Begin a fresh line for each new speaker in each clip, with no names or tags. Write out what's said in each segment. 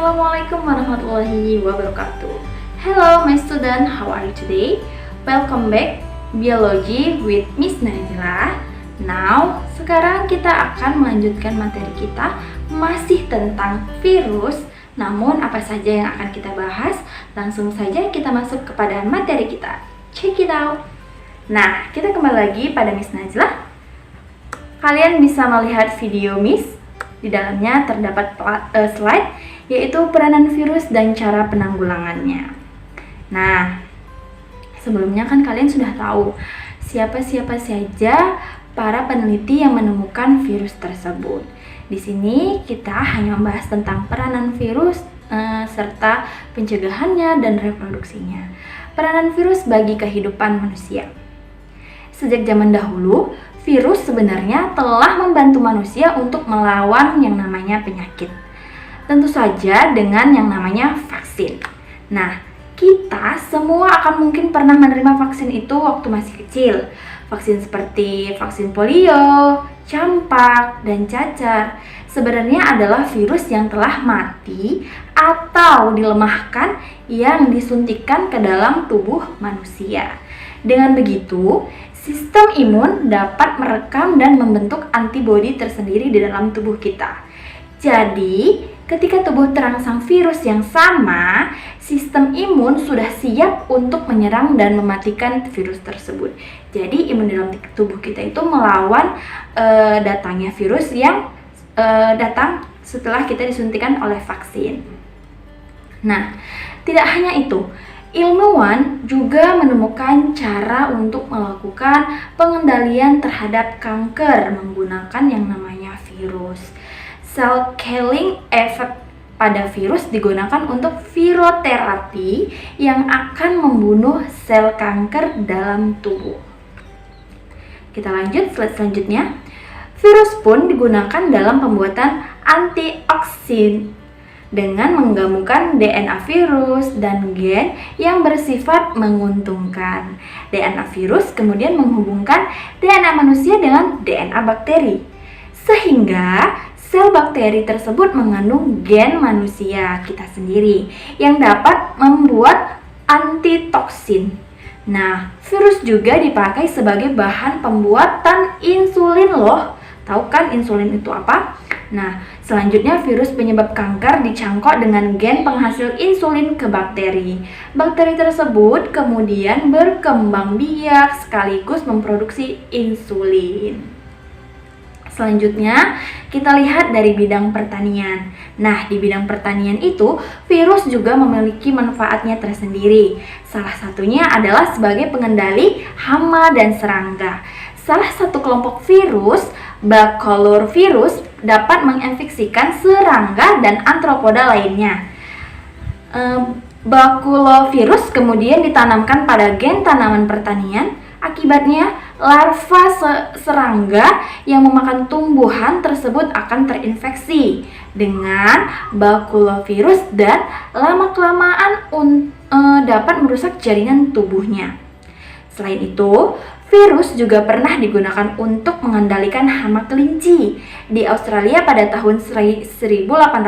Assalamualaikum warahmatullahi wabarakatuh. Hello my student, how are you today? Welcome back Biology with Miss Najla. Now, sekarang kita akan melanjutkan materi kita masih tentang virus. Namun apa saja yang akan kita bahas? Langsung saja kita masuk kepada materi kita. Check it out. Nah, kita kembali lagi pada Miss Najla. Kalian bisa melihat video Miss. Di dalamnya terdapat slide, yaitu peranan virus dan cara penanggulangannya. Nah, sebelumnya kan kalian sudah tahu siapa-siapa saja para peneliti yang menemukan virus tersebut. Di sini kita hanya membahas tentang peranan virus serta pencegahannya dan reproduksinya. Peranan virus bagi kehidupan manusia. Sejak zaman dahulu, virus sebenarnya telah membantu manusia untuk melawan yang namanya penyakit. Tentu saja dengan yang namanya vaksin. Nah, kita semua akan mungkin pernah menerima vaksin itu waktu masih kecil. Vaksin seperti vaksin polio, campak, dan cacar sebenarnya adalah virus yang telah mati atau dilemahkan yang disuntikkan ke dalam tubuh manusia. Dengan begitu, sistem imun dapat merekam dan membentuk antibodi tersendiri di dalam tubuh kita. Jadi, ketika tubuh terangsang virus yang sama, sistem imun sudah siap untuk menyerang dan mematikan virus tersebut. Jadi, imun dalam tubuh kita itu melawan datangnya virus yang datang setelah kita disuntikan oleh vaksin. Nah, tidak hanya itu. Ilmuwan juga menemukan cara untuk melakukan pengendalian terhadap kanker menggunakan yang namanya virus. Cell killing effect pada virus digunakan untuk viroterapi yang akan membunuh sel kanker dalam tubuh. Kita lanjut slide selanjutnya. Virus pun digunakan dalam pembuatan antioksin dengan menggabungkan DNA virus dan gen yang bersifat menguntungkan. DNA virus kemudian menghubungkan DNA manusia dengan DNA bakteri, sehingga sel bakteri tersebut mengandung gen manusia kita sendiri yang dapat membuat antitoksin. Nah, virus juga dipakai sebagai bahan pembuatan insulin loh. Tahu kan insulin itu apa? Nah, selanjutnya virus penyebab kanker dicangkok dengan gen penghasil insulin ke bakteri. Bakteri tersebut kemudian berkembang biak sekaligus memproduksi insulin. Selanjutnya, kita lihat dari bidang pertanian. Nah, di bidang pertanian itu, virus juga memiliki manfaatnya tersendiri. Salah satunya adalah sebagai pengendali hama dan serangga. Salah satu kelompok virus, bakulovirus, dapat menginfeksikan serangga dan arthropoda lainnya. Bakulovirus kemudian ditanamkan pada gen tanaman pertanian. Akibatnya, larva serangga yang memakan tumbuhan tersebut akan terinfeksi dengan bakulovirus dan lama-kelamaan dapat merusak jaringan tubuhnya. Selain itu, virus juga pernah digunakan untuk mengendalikan hama kelinci. Di Australia pada tahun 1835,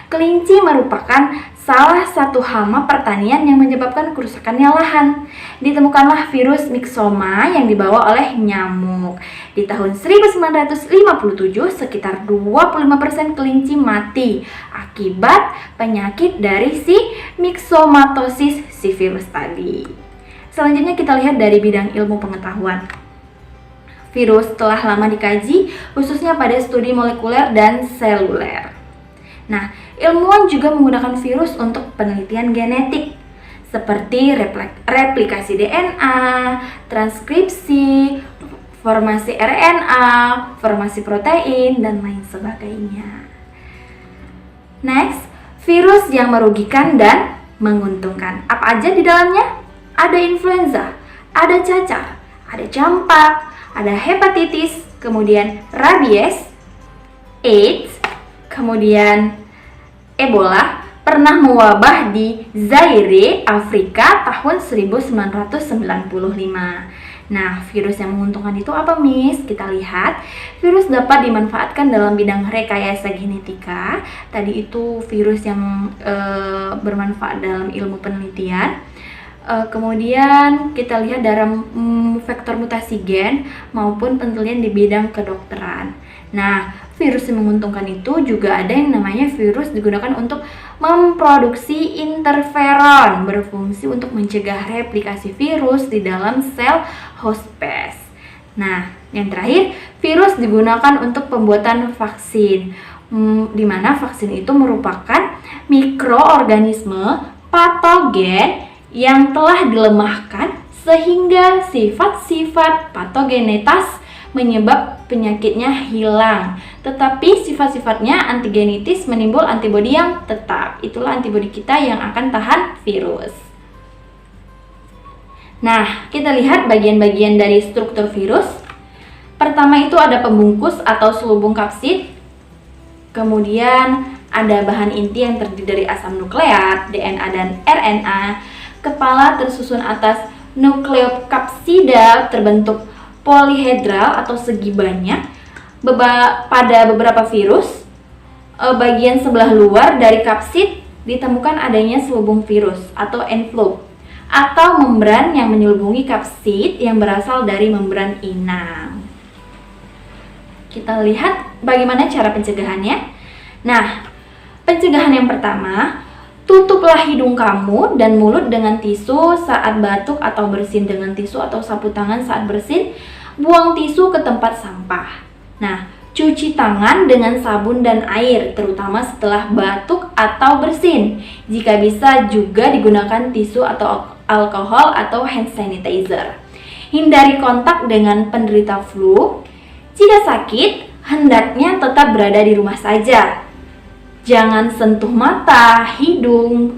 kelinci merupakan salah satu hama pertanian yang menyebabkan kerusakannya lahan. Ditemukanlah virus myxoma yang dibawa oleh nyamuk. Di tahun 1957, sekitar 25% kelinci mati akibat penyakit dari si myxomatosis si virus tadi. Selanjutnya kita lihat dari bidang ilmu pengetahuan. Virus telah lama dikaji, khususnya pada studi molekuler dan seluler. Nah, ilmuwan juga menggunakan virus untuk penelitian genetik, seperti replikasi DNA, transkripsi, formasi RNA, formasi protein, dan lain sebagainya. Next, virus yang merugikan dan menguntungkan. Apa aja di dalamnya? Ada influenza, ada cacar, ada campak, ada hepatitis, kemudian rabies, AIDS, kemudian Ebola, pernah mewabah di Zaire, Afrika tahun 1995. Nah, virus yang menguntungkan itu apa, Miss? Kita lihat, virus dapat dimanfaatkan dalam bidang rekayasa genetika. Tadi itu virus yang bermanfaat dalam ilmu penelitian. Kemudian kita lihat dalam vektor mutasi gen maupun penelitian di bidang kedokteran. Nah, virus yang menguntungkan itu juga ada yang namanya virus digunakan untuk memproduksi interferon, berfungsi untuk mencegah replikasi virus di dalam sel hospes. Nah, yang terakhir, virus digunakan untuk pembuatan vaksin, di mana vaksin itu merupakan mikroorganisme patogen yang telah dilemahkan sehingga sifat-sifat patogenitas menyebab penyakitnya hilang. Tetapi sifat-sifatnya antigenitis menimbul antibodi yang tetap. Itulah antibodi kita yang akan tahan virus. Nah, kita lihat bagian-bagian dari struktur virus. Pertama itu ada pembungkus atau selubung kapsid. Kemudian ada bahan inti yang terdiri dari asam nukleat, DNA dan RNA. Kepala tersusun atas nukleokapsida terbentuk polihedral atau segi banyak. Pada beberapa virus, bagian sebelah luar dari kapsid ditemukan adanya selubung virus atau envelope atau membran yang menyelubungi kapsid yang berasal dari membran inang. Kita lihat bagaimana cara pencegahannya. Nah, pencegahan yang pertama, tutuplah hidung kamu dan mulut dengan tisu saat batuk atau bersin dengan tisu atau sapu tangan saat bersin. Buang tisu ke tempat sampah. Nah, cuci tangan dengan sabun dan air, terutama setelah batuk atau bersin. Jika bisa juga digunakan tisu atau alkohol atau hand sanitizer. Hindari kontak dengan penderita flu. Jika sakit, hendaknya tetap berada di rumah saja. Jangan sentuh mata, hidung,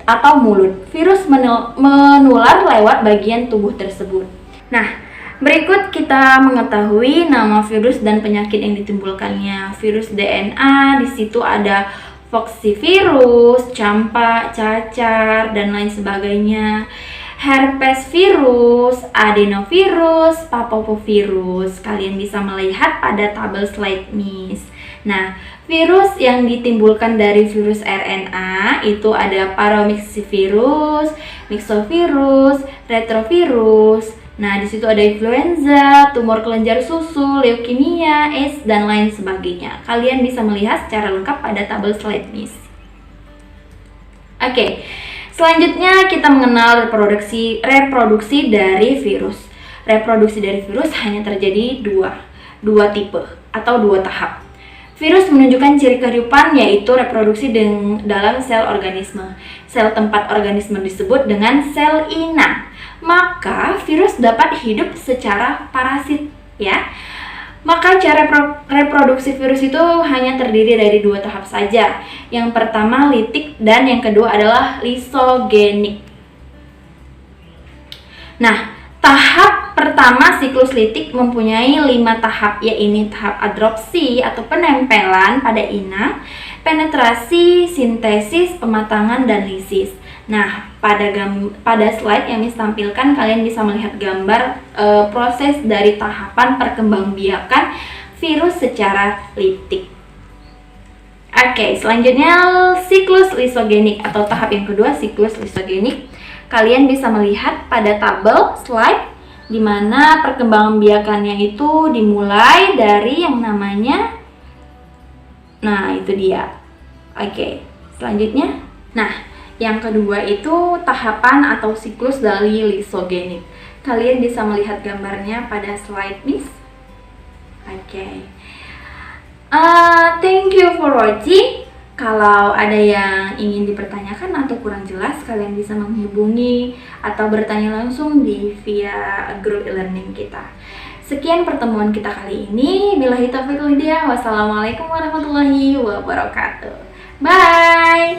atau mulut. Virus menular lewat bagian tubuh tersebut. Nah, berikut kita mengetahui nama virus dan penyakit yang ditimbulkannya. Virus DNA, di situ ada poxvirus, campak, cacar, dan lain sebagainya. Herpes virus, adenovirus, papovirus. Kalian bisa melihat pada tabel slide, Miss. Nah, virus yang ditimbulkan dari virus RNA itu ada paromyxvirus, myxovirus, retrovirus. Nah, di situ ada influenza, tumor kelenjar susu, leukemia, AIDS, dan lain sebagainya. Kalian bisa melihat secara lengkap pada tabel slide, Miss. Oke, selanjutnya kita mengenal reproduksi dari virus. Reproduksi dari virus hanya terjadi dua tipe atau dua tahap. Virus menunjukkan ciri kehidupan yaitu reproduksi dalam sel organisme. Sel tempat organisme disebut dengan sel inang. Maka virus dapat hidup secara parasit, ya. Maka cara reproduksi virus itu hanya terdiri dari dua tahap saja. Yang pertama litik dan yang kedua adalah lisogenik. Nah, tahap pertama siklus litik mempunyai 5 tahap, yaitu tahap adopsi atau penempelan pada inang, penetrasi, sintesis, pematangan, dan lisis. Nah, pada slide yang Miss tampilkan, kalian bisa melihat gambar proses dari tahapan perkembangbiakan virus secara litik. Oke, selanjutnya siklus lisogenik atau tahap yang kedua, siklus lisogenik. Kalian bisa melihat pada tabel slide di mana perkembangbiakannya itu dimulai dari yang namanya, nah itu dia. Oke, selanjutnya, nah yang kedua itu tahapan atau siklus dari lisogenik. Kalian bisa melihat gambarnya pada slide, Miss. Oke. Thank you for watching. Kalau ada yang ingin dipertanyakan atau kurang jelas, kalian bisa menghubungi atau bertanya langsung via grup e-learning kita. Sekian pertemuan kita kali ini. Billahi taufiq wal hidayah. Wassalamualaikum warahmatullahi wabarakatuh. Bye.